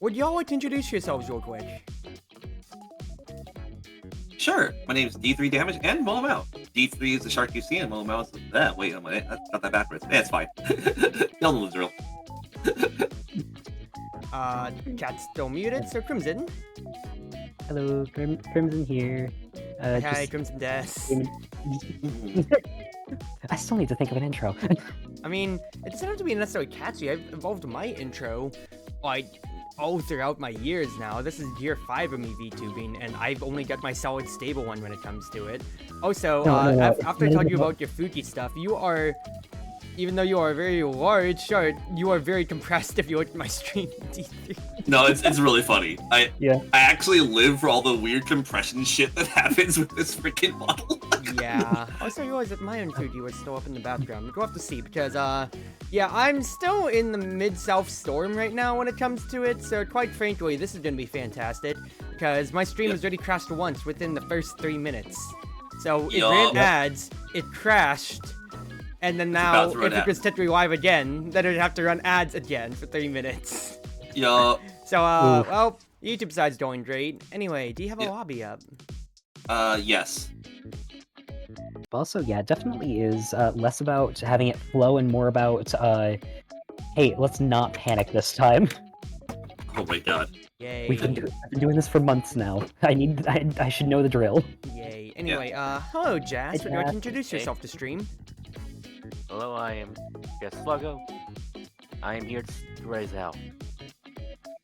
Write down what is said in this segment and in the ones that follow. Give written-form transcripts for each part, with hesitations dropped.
would y'all like to introduce yourselves real quick? Sure. My name is D3 Damage and Momo. D3 is the shark you see, and Momo is that. Wait a minute, I got that backwards. Yeah, it's fine. Y'all know the drill. Cat's still muted, so Crimson. Hello, Crimson here. Hi, Crimson Des. I still need to think of an intro. I mean, it doesn't have to be necessarily catchy. I've evolved my intro, like, all throughout my years now. This is year 5 of me VTubing, and I've only got my solid stable one when it comes to it. Also, after I told you about your Fuki stuff, you are, even though you are a very large shark, you are very compressed if you look at my stream. No, it's really funny. I actually live for all the weird compression shit that happens with this freaking model. Yeah. Also, I realized that my own Fuki was still up in the background. We'll have to see, because, yeah, I'm still in the Mid-South Storm right now when it comes to it, so quite frankly, this is gonna be fantastic, because my stream has already crashed once within the first 3 minutes. So, it ran ads, it crashed, and then now, if it was to live again, then it'd have to run ads again for 3 minutes. Yeah. So, well, YouTube side's going great. Anyway, do you have a lobby up? Yes. Also, yeah, definitely is less about having it flow and more about, hey, let's not panic this time. Oh my god. Yay. I've been doing this for months now. I should know the drill. Yay. Anyway, hello, Jazz. Would you like to introduce yourself to stream? Hello, I am Sluggo. I am here to raise hell.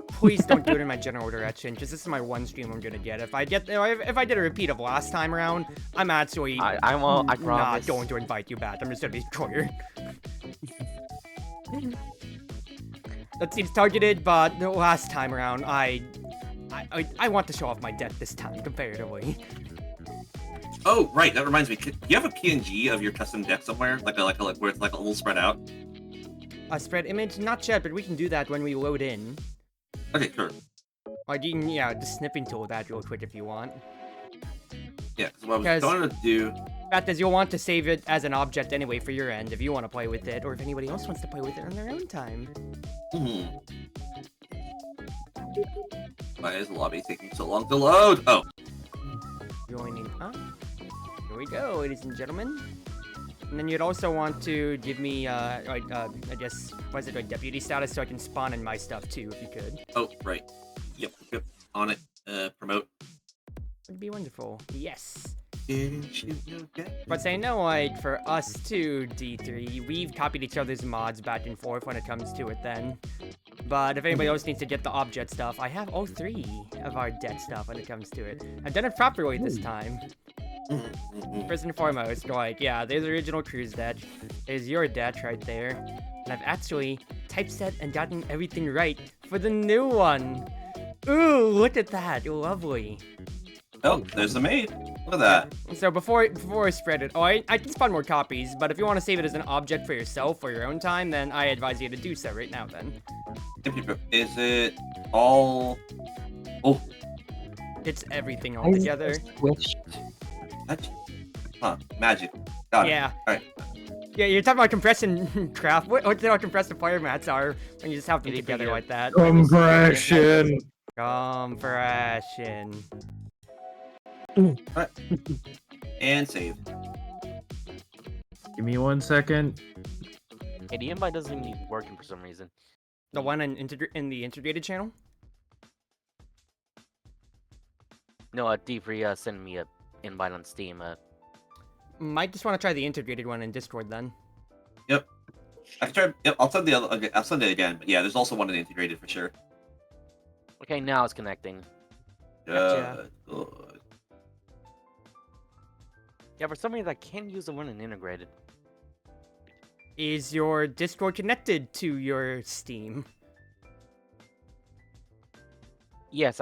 Please don't do it in my general direction, because this is my one stream I'm gonna get. If I did a repeat of last time around, I'm actually I promise. not going to invite you back. I'm just gonna be triggered. That seems targeted, but the last time around, I want to show off my deck this time, comparatively. Oh, right. That reminds me. Do you have a PNG of your custom deck somewhere, like where it's like a little spread out? A spread image? Not yet, but we can do that when we load in. Okay, sure. Or you can, yeah, just snipping tool that real quick if you want. Yeah, so what I was going to do... Fact is, you'll want to save it as an object anyway for your end if you want to play with it, or if anybody else wants to play with it on their own time. Why is the lobby taking so long to load? Oh. Joining up. Here we go, ladies and gentlemen. And then you'd also want to give me, I guess, what is it, like deputy status so I can spawn in my stuff too, if you could. Oh, right. Yep. On it. Promote. Would be wonderful. Yes. Okay. But say no, like, for us too, D3, we've copied each other's mods back and forth when it comes to it then. But if anybody else needs to get the object stuff, I have all 3 of our deck stuff when it comes to it. I've done it properly this time. First and foremost, like, yeah, there's the original Cruz deck. There's your deck right there. And I've actually typeset and gotten everything right for the new one. Ooh, look at that. Lovely. Oh, there's the Maid. Look at that. So before I spread it, I can spawn more copies, but if you want to save it as an object for yourself for your own time, then I advise you to do so right now then. Is it all... Oh. It's everything all together. Huh, magic. Got it. Yeah. Alright. Yeah, you're talking about compression craft. What how compressed player mats are when you just have them together like that. Compression. Compression. Alright. And save. Give me 1 second. Hey, the invite doesn't seem to be working for some reason. The one in the integrated channel? No, D3 sent me a invite on Steam. Might just want to try the integrated one in Discord then. Yep. I can try. Yep. I'll send the other. Okay, I'll send it again. But yeah, there's also one in integrated for sure. Okay, now it's connecting. Gotcha. Good. Yeah, for some reason I can't use the one in integrated. Is your Discord connected to your Steam? Yes,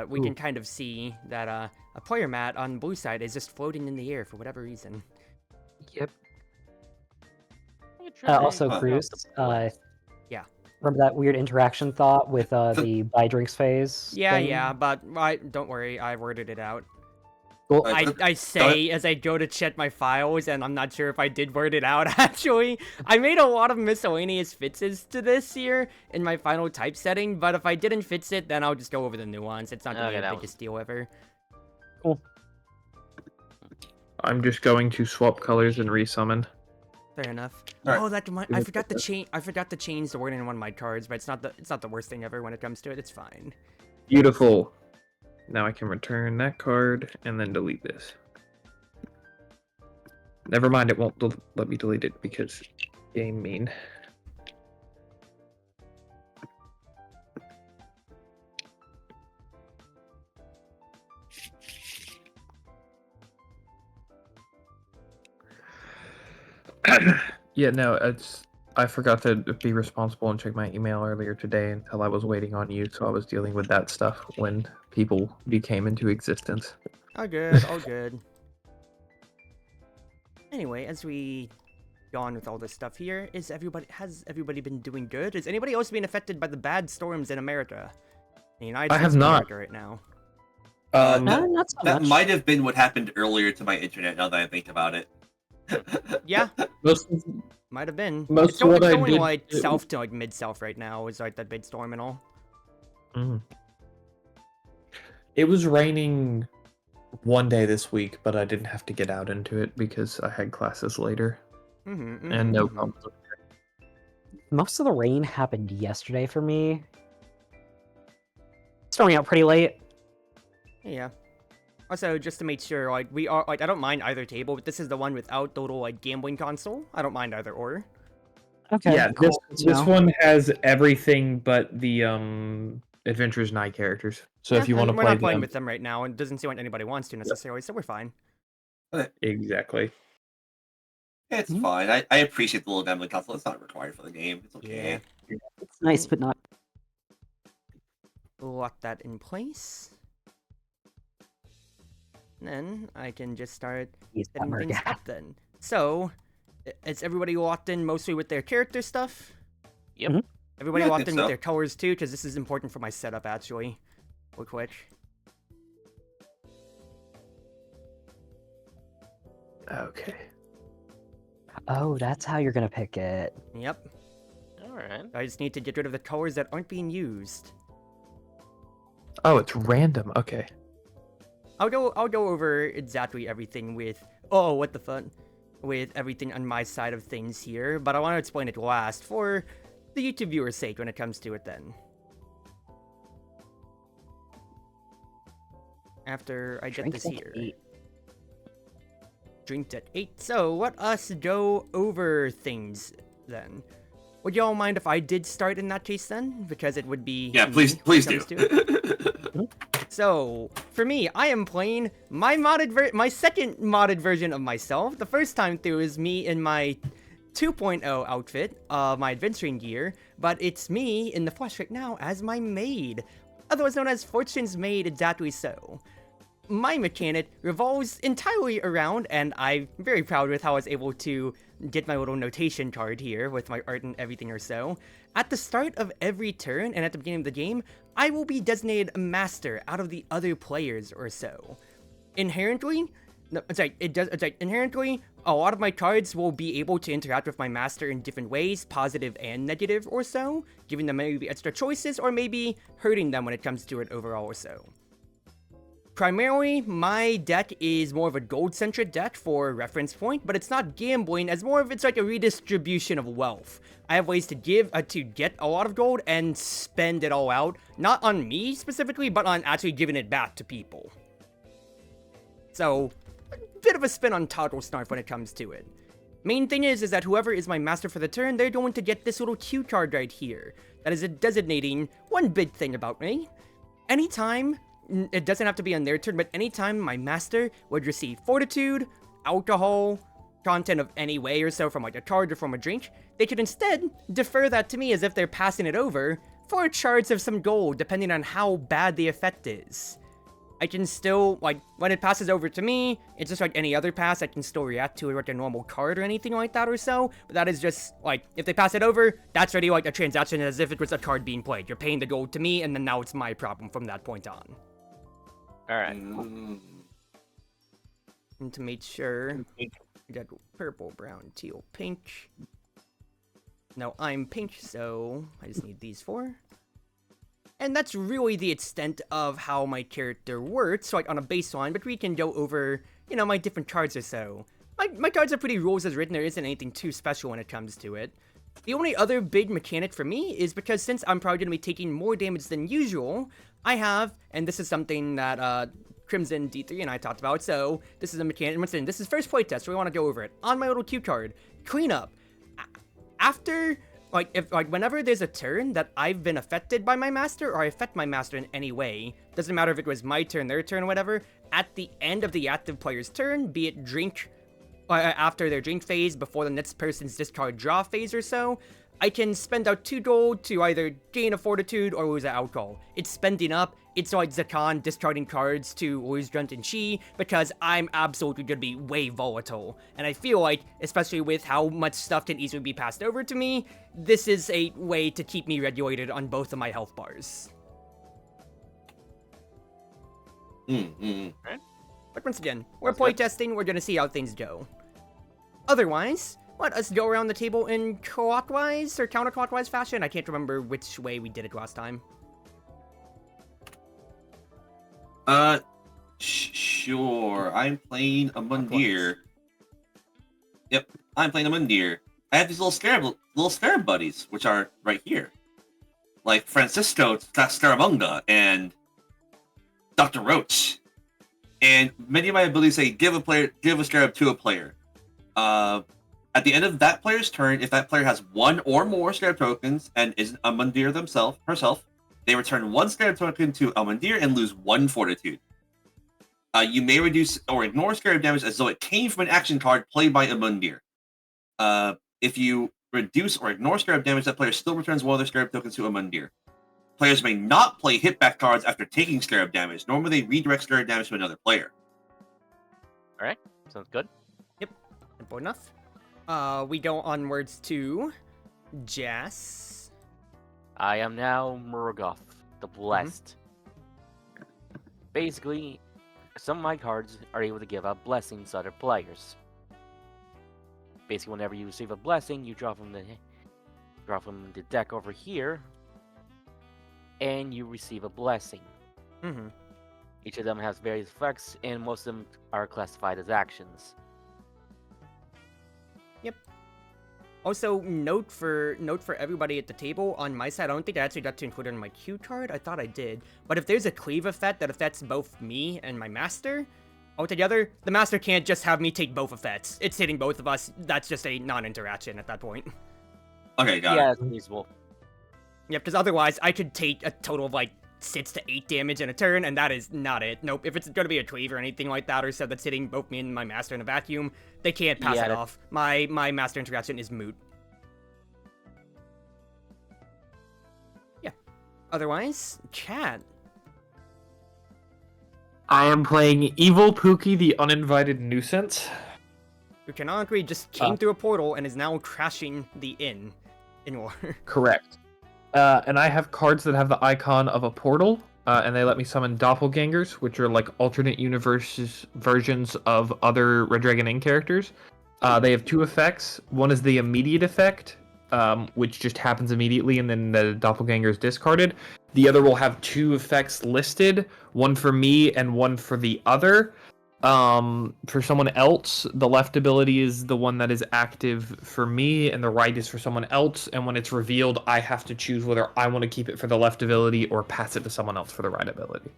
We can kind of see that a player mat on the blue side is just floating in the air for whatever reason. Yep. Also, Cruz, yeah. Remember that weird interaction thought with the buy drinks phase? Yeah, thing? yeah, but don't worry, I worded it out. Well, I say as I go to check my files, and I'm not sure if I did word it out, actually. I made a lot of miscellaneous fixes to this here in my final typesetting, but if I didn't fix it, then I'll just go over the nuance. It's not going to Okay, be that the biggest deal ever. I'm just going to swap colors and resummon. Fair enough. Alright. Oh, I forgot to change. I forgot to change the wording in one of my cards, but it's not the worst thing ever when it comes to it. It's fine. Beautiful. Now I can return that card and then delete this. Never mind, it won't let me delete it because game mean. Yeah, no, I forgot to be responsible and check my email earlier today until I was waiting on you, so I was dealing with that stuff when people became into existence. All good, all good. Anyway, as we go on with all this stuff here, has everybody been doing good? Is anybody else being affected by the bad storms in America? The United I have States of not. America right now. not so That much. might have been what happened earlier to my internet. Now that I think about it. Yeah, Most might have been. Most It's of what I going did- like south to like mid-south right now. Is like that big storm and all. It was raining one day this week, but I didn't have to get out into it because I had classes later and no problems. Most of the rain happened yesterday for me. Starting out pretty late. Yeah. Also, just to make sure, like, we are, like, I don't mind either table, but this is the one without the little, like, gambling console. I don't mind either or. Okay. Yeah, cool. this one has everything but the Adventures Night characters. So if you want to we're play not playing them, with them right now, and it doesn't seem like anybody wants to necessarily, so we're fine. exactly. It's fine. I appreciate the little gambling console. It's not required for the game. It's okay. It's nice, but not. Lock that in place. And then I can just start setting Bummer, things yeah. up then. So, is everybody locked in mostly with their character stuff? Yep. Mhm. Everybody Yeah, I locked think in with so. their colors too, because this is important for my setup actually. Real quick. Okay. Oh, that's how you're gonna pick it. Yep. Alright. I just need to get rid of the colors that aren't being used. Oh, it's random. Okay. I'll go over exactly everything with what the fun with everything on my side of things here, but I want to explain it last for the YouTube viewer's sake when it comes to it then. After I get this here. Drink at 8. So let us go over things then. Would y'all mind if I did start in that case then? Because it would be Yeah, me please when it do. comes to it. So, for me, I am playing my my second modded version of myself. The first time through is me in my 2.0 outfit, my adventuring gear, but it's me in the flesh right now as my Maid, otherwise known as Fortune's Maid, exactly so. My mechanic revolves entirely around, and I'm very proud with how I was able to get my little notation card here with my art and everything or so. At the start of every turn and at the beginning of the game, I will be designated a master out of the other players or so. Inherently, inherently, a lot of my cards will be able to interact with my master in different ways, positive and negative or so, giving them maybe extra choices or maybe hurting them when it comes to it overall or so. Primarily, my deck is more of a gold-centric deck for reference point, but it's not gambling, as more of it's like a redistribution of wealth. I have ways to get a lot of gold and spend it all out, not on me specifically, but on actually giving it back to people. So, a bit of a spin on toggle snarf when it comes to it. Main thing is that whoever is my master for the turn, they're going to get this little cue card right here. That is designating one big thing about me. Anytime, it doesn't have to be on their turn, but anytime my master would receive fortitude, alcohol, content of any way or so from like a card or from a drink, they could instead defer that to me as if they're passing it over for a charge of some gold, depending on how bad the effect is. I can still, like, when it passes over to me, it's just like any other pass, I can still react to it like a normal card or anything like that or so, but that is just, like, if they pass it over, that's already like a transaction as if it was a card being played. You're paying the gold to me, and then now it's my problem from that point on. Alright. And to make sure, we got purple, brown, teal, pink. No, I'm pink, so I just need these 4. And that's really the extent of how my character works, like on a baseline, but we can go over, you know, my different cards or so. My cards are pretty rules as written, there isn't anything too special when it comes to it. The only other big mechanic for me is because since I'm probably going to be taking more damage than usual, I have, and this is something that Crimson D3 and I talked about, so this is a mechanic, and this is first playtest, so we want to go over it. On my little cue card, cleanup. After, whenever there's a turn that I've been affected by my master, or I affect my master in any way, doesn't matter if it was my turn, their turn, whatever, at the end of the active player's turn, be it drink, after their drink phase, before the next person's discard draw phase or so, I can spend out 2 gold to either gain a fortitude or lose an alcohol. It's spending up, it's like Zakan discarding cards to lose Grunt and Chi, because I'm absolutely gonna be way volatile. And I feel like, especially with how much stuff can easily be passed over to me, this is a way to keep me regulated on both of my health bars. But once again, we're playtesting, we're gonna see how things go. Otherwise, let us go around the table in clockwise or counterclockwise fashion. I can't remember which way we did it last time. Sure. I'm playing a Mundir. Yep, I'm playing a Mundir. I have these little scarab buddies, which are right here. Like Francisco Scaramanga and Dr. Roach. And many of my abilities say give a scarab to a player. At the end of that player's turn, if that player has 1 or more scarab tokens and isn't a Mundir herself, they return 1 scarab token to a Mundir and lose 1 fortitude. You may reduce or ignore scarab damage as though it came from an action card played by a Mundir. If you reduce or ignore scarab damage, that player still returns 1 of their scarab tokens to a Mundir. Players may not play hitback cards after taking scarab damage, nor may they redirect scarab damage to another player. Alright, sounds good. Yep, simple enough. We go onwards to Jas. I am now Murgoth, the Blessed. Basically, some of my cards are able to give out blessings to other players. Basically, whenever you receive a blessing, you draw from the deck over here, and you receive a blessing. Each of them has various effects, and most of them are classified as actions. Yep. Also, note for everybody at the table, on my side, I don't think I actually got to include it in my cue card. I thought I did. But if there's a cleave effect that affects both me and my master, altogether, the master can't just have me take both effects. It's hitting both of us. That's just a non-interaction at that point. Okay, got it. Yeah, it's reasonable. Yep, because otherwise, I could take a total of 6 to 8 damage in a turn, and that is not it. Nope, if it's going to be a cleave or anything like that, or so that's hitting both me and my master in a vacuum, they can't pass it off. My master interaction is moot. Yeah. Otherwise, chat. I am playing Evil Pookie, the Uninvited Nuisance. Who canonically just came through a portal and is now crashing the inn in war. Correct. And I have cards that have the icon of a portal, and they let me summon doppelgangers, which are like alternate universes versions of other Red Dragon Inn characters. They have 2 effects. One is the immediate effect, which just happens immediately, and then the doppelganger is discarded. The other will have 2 effects listed, one for me and one for the other. For someone else, the left ability is the one that is active for me, and the right is for someone else. And when it's revealed, I have to choose whether I want to keep it for the left ability or pass it to someone else for the right ability.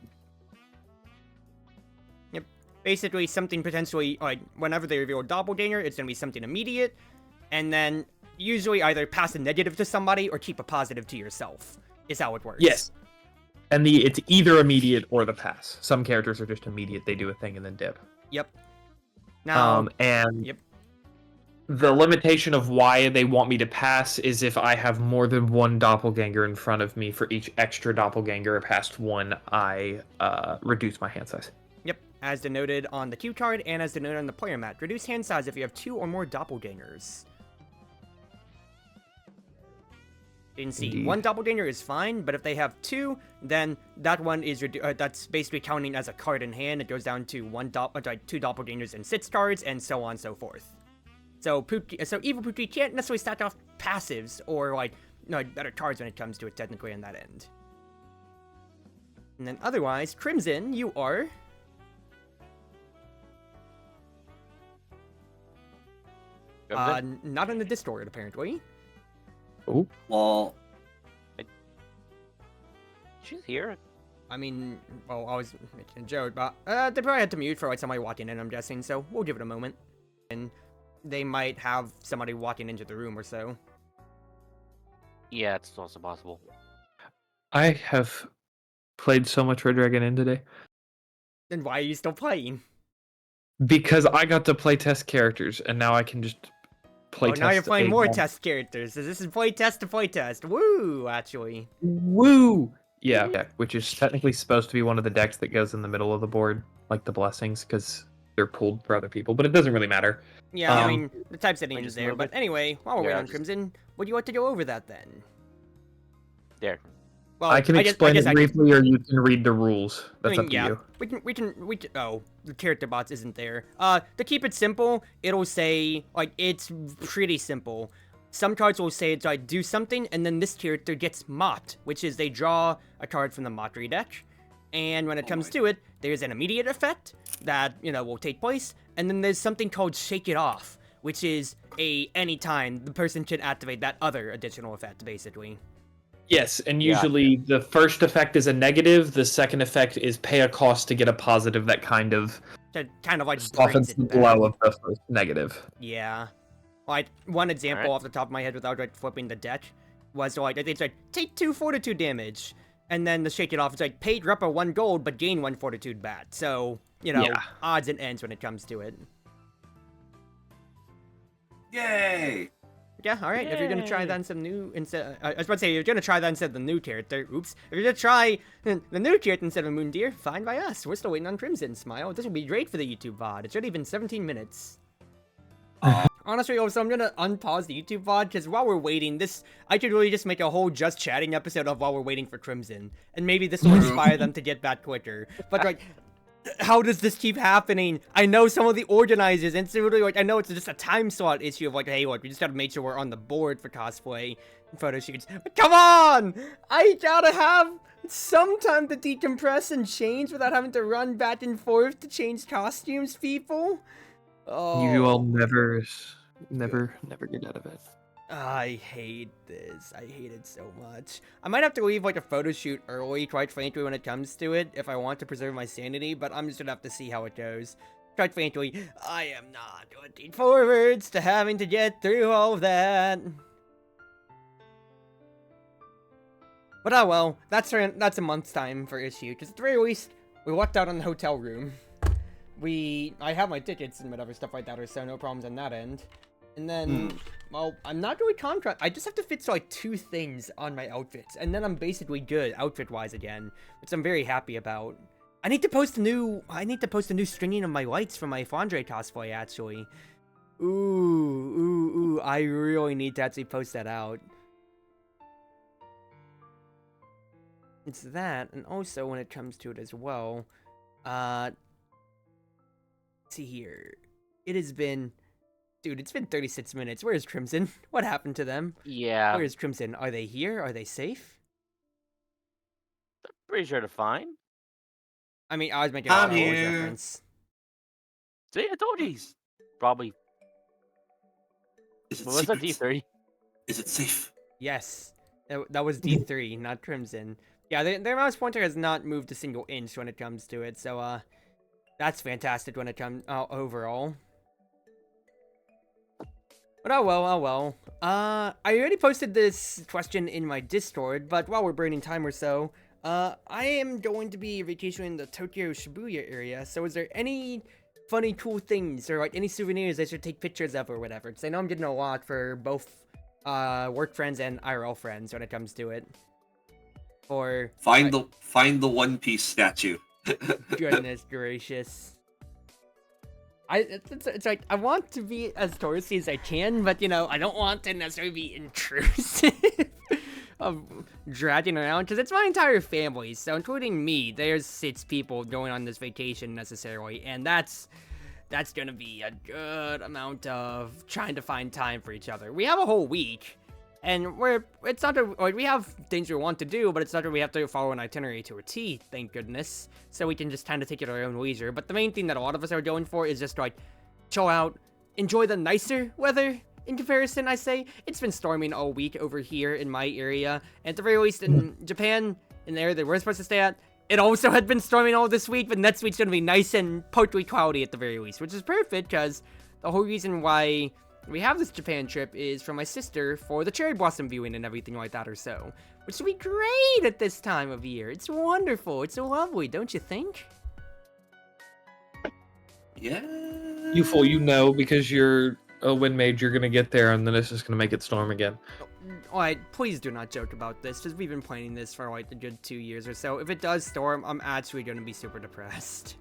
Yep. Basically, something potentially, whenever they reveal a doppelganger, it's going to be something immediate, and then usually either pass a negative to somebody or keep a positive to yourself, is how it works. Yes. And it's either immediate or the pass. Some characters are just immediate; they do a thing and then dip. Yep. Now. Yep. The limitation of why they want me to pass is if I have more than 1 doppelganger in front of me. For each extra doppelganger past 1, I reduce my hand size. Yep. As denoted on the cue card and as denoted on the player mat, reduce hand size if you have 2 or more doppelgangers. You can see Indeed. 1 doppelganger is fine, but if they have 2, then that one is that's basically counting as a card in hand. It goes down to 2 doppelgangers and 6 cards, and so on and so forth. So Evil Pookie can't necessarily stack off passives or better cards when it comes to it technically on that end. And then otherwise, Crimson, you are not in the Discord apparently. Oh, Well, She's here. I mean, well, I was making a joke, but they probably had to mute for somebody walking in, I'm guessing, so we'll give it a moment. And they might have somebody walking into the room or so. Yeah, it's also possible. I have played so much Red Dragon Inn today Then why are you still playing? because I got to play test characters, and now I can just play. Now you're playing a more normal- test characters. So this is playtest to playtest. Woo, actually. Woo! Yeah, which is technically supposed to be one of the decks that goes in the middle of the board, like the blessings, because they're pulled for other people, but it doesn't really matter. Yeah, I Um, mean, the typesetting I is just there. moved But it. anyway, while we're Yeah, waiting I on just- Crimson, would you like to go over that then? There. Well, I can explain it briefly, or you can read the rules. That's up to yeah, you. we can. Oh, the character bots isn't there. To keep it simple, it'll say it's pretty simple. Some cards will say it's do something, and then this character gets mocked, which is they draw a card from the mockery deck, and when it comes to it, there's an immediate effect that will take place, and then there's something called Shake It Off, which is anytime the person can activate that other additional effect, basically. Yes, and Yeah. usually the first effect is a negative, the second effect is pay a cost to get a positive that kind of To kind of softens brings the it back. blow of the first negative. Yeah. One example Alright. off the top of my head without flipping the deck was it's take 2 fortitude damage, and then the Shake It Off, it's pay Greppa 1 gold but gain 1 fortitude back. So, Yeah. odds and ends when it comes to it. yay! Yeah, alright, if you're gonna try Yay. that instead of new instead I was about to say, if you're gonna try that instead of the new character, oops. If you're gonna try the new character instead of Moon Deer, fine by us. We're still waiting on Crimson Smile. This will be great for the YouTube VOD. It's already been 17 minutes. Honestly, also, I'm gonna unpause the YouTube VOD, because while we're waiting, I could really just make a whole just chatting episode of while we're waiting for Crimson. And maybe this will inspire them to get back quicker. But, how does this keep happening? I know some of the organizers, and it's really, I know it's just a time slot issue of, hey, we just gotta make sure we're on the board for cosplay and photo shoots. But come on! I gotta have some time to decompress and change without having to run back and forth to change costumes, people. Oh. You will never get out of it. I hate this. I hate it so much. I might have to leave a photo shoot early, quite frankly, when it comes to it, if I want to preserve my sanity, but I'm just gonna have to see how it goes. Quite frankly, I am not looking forwards to having to get through all of that. But oh well, that's a month's time for issue, because at the very least, we lucked out on the hotel room. I have my tickets and whatever stuff like that, or so no problems on that end. And then, well, I'm not really contract. I just have to fit 2 things on my outfits, and then I'm basically good outfit-wise again, which I'm very happy about. I need to post a new stringing of my lights for my Fondre cosplay, actually. Ooh, I really need to actually post that out. It's that, and also when it comes to it as well, let's see here. It has been... Dude, it's been 36 minutes. Where's Crimson? What happened to them? Yeah. Where's Crimson? Are they here? Are they safe? Pretty sure to fine. I mean, I was making a I'm Star Wars here. reference. See, I told you he's probably. Is it Well, what's that secret? D3? Is it safe? Yes. That was D3, not Crimson. Yeah, their mouse pointer has not moved a single inch when it comes to it, so, that's fantastic when it comes, overall. But oh well. I already posted this question in my Discord, but while we're burning time or so, I am going to be vacationing in the Tokyo Shibuya area, so is there any funny, cool things, or any souvenirs I should take pictures of or whatever? Because I know I'm getting a lot for both, work friends and IRL friends when it comes to it. Or... Find the One Piece statue. Goodness gracious. It's I want to be as touristy as I can, but I don't want to necessarily be intrusive. dragging around, because it's my entire family, so including me, there's 6 people going on this vacation necessarily, and that's gonna be a good amount of trying to find time for each other. We have a whole week, and it's not we have things we want to do, but it's not that we have to follow an itinerary to a T, thank goodness, so we can just kind of take it at our own leisure. But the main thing that a lot of us are going for is just like, chill out, enjoy the nicer weather. In comparison, I say, it's been storming all week over here in my area, and at the very least in Japan, in the area that we're supposed to stay at, it also had been storming all this week, but next week's gonna be nice and partly cloudy at the very least, which is perfect, because the whole reason why we have this Japan trip is for my sister for the cherry blossom viewing and everything like that or so, which would be great at this time of year. It's wonderful, it's lovely, don't you think? Yeah. You fool, you know, because you're a wind mage, you're gonna get there, and then it's just gonna make it storm again. Alright, please do not joke about this, because we've been playing this for like a good 2 years or so. If it does storm, I'm actually gonna be super depressed.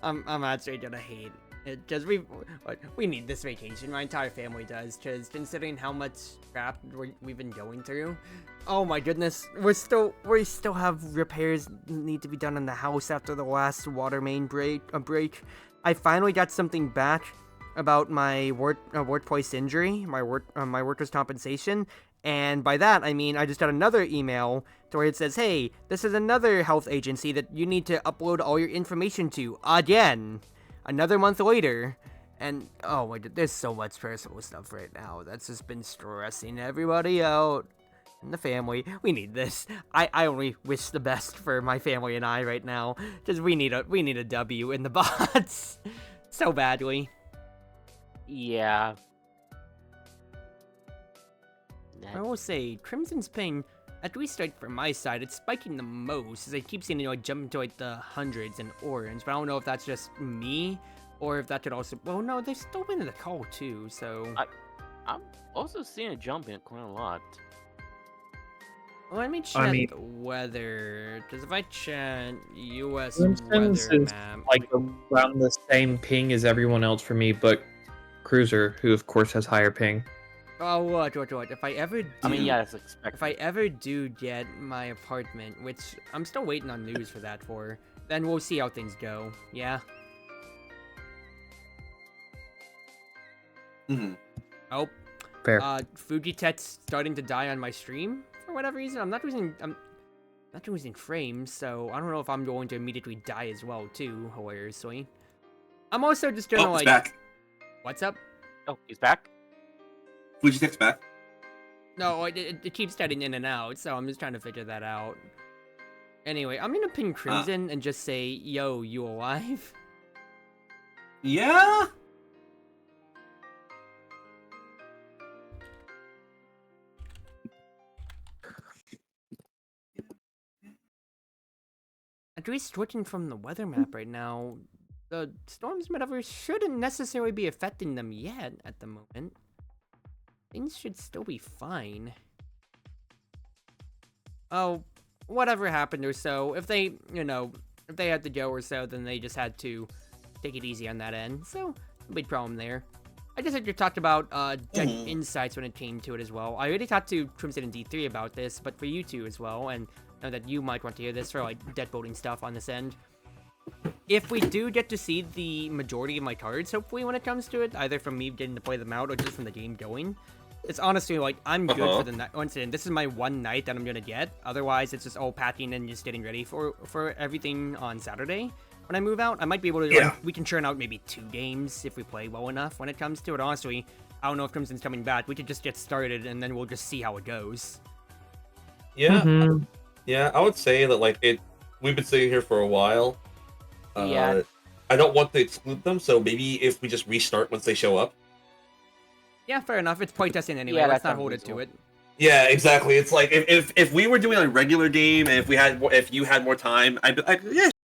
I'm actually gonna hate it, because we need this vacation. My entire family does, because considering how much crap we've been going through. Oh my goodness, we still have repairs need to be done in the house after the last water main break. I finally got something back about my workplace injury, my workers' compensation, and by that I mean I just got another email to where it says, hey, this is another health agency that you need to upload all your information to again, another month later, and oh my god, there's so much personal stuff right now that's just been stressing everybody out in the family. We need this. I only wish the best for my family and I right now, because we need a W in the bots so badly. Yeah. I will say, Crimson's ping, at least like from my side, it's spiking the most, as I keep seeing it like jump into like the hundreds in orange, but I don't know if that's just me, or if that could also, well no, they've still been in the call too, so. I'm also seeing it jumping quite a lot. Well, let me check the weather, because if I check US weather is map. like around the same ping as everyone else for me, but Cruiser, who of course has higher ping. Oh, what, if I ever do, I mean, yeah, that's expected. if I ever do get my apartment, which I'm still waiting on news for that for, then we'll see how things go, yeah? Mm-hmm. Oh. Fair. Fujitet's starting to die on my stream for whatever reason. I'm not losing frames, so I don't know if I'm going to immediately die as well too, hilariously. I'm also just gonna He's back. What's up? Oh, he's back? Fujitek's back. No, it keeps cutting in and out, so I'm just trying to figure that out. Anyway, I'm gonna ping Crimson and just say, yo, you alive? Yeah? At least switching from the weather map right now, the storms whatever shouldn't necessarily be affecting them yet at the moment. Things should still be fine. Oh, whatever happened or so, if they, if they had to go or so, then they just had to take it easy on that end. So, no big problem there. I just had to talk about deck insights when it came to it as well. I already talked to Crimson and D3 about this, but for you two as well, and I know that you might want to hear this for like deck building stuff on this end. If we do get to see the majority of my cards, hopefully when it comes to it, either from me getting to play them out or just from the game going, it's honestly like, I'm good for the night. Once again, this is my one night that I'm gonna get. Otherwise, it's just all packing and just getting ready for everything on Saturday. When I move out, I might be able to, like, we can churn out maybe 2 games if we play well enough when it comes to it. Honestly, I don't know if Crimson's coming back. We could just get started and then we'll just see how it goes. Yeah, yeah, I would say that, like, we've been sitting here for a while. Yeah. I don't want to exclude them, so maybe if we just restart once they show up. Yeah, fair enough. It's playtesting anyway. Yeah, Let's that not sounds hold it to reasonable. it. Yeah, exactly. It's like if we were doing a regular game and if you had more time, I'd be like, yeah,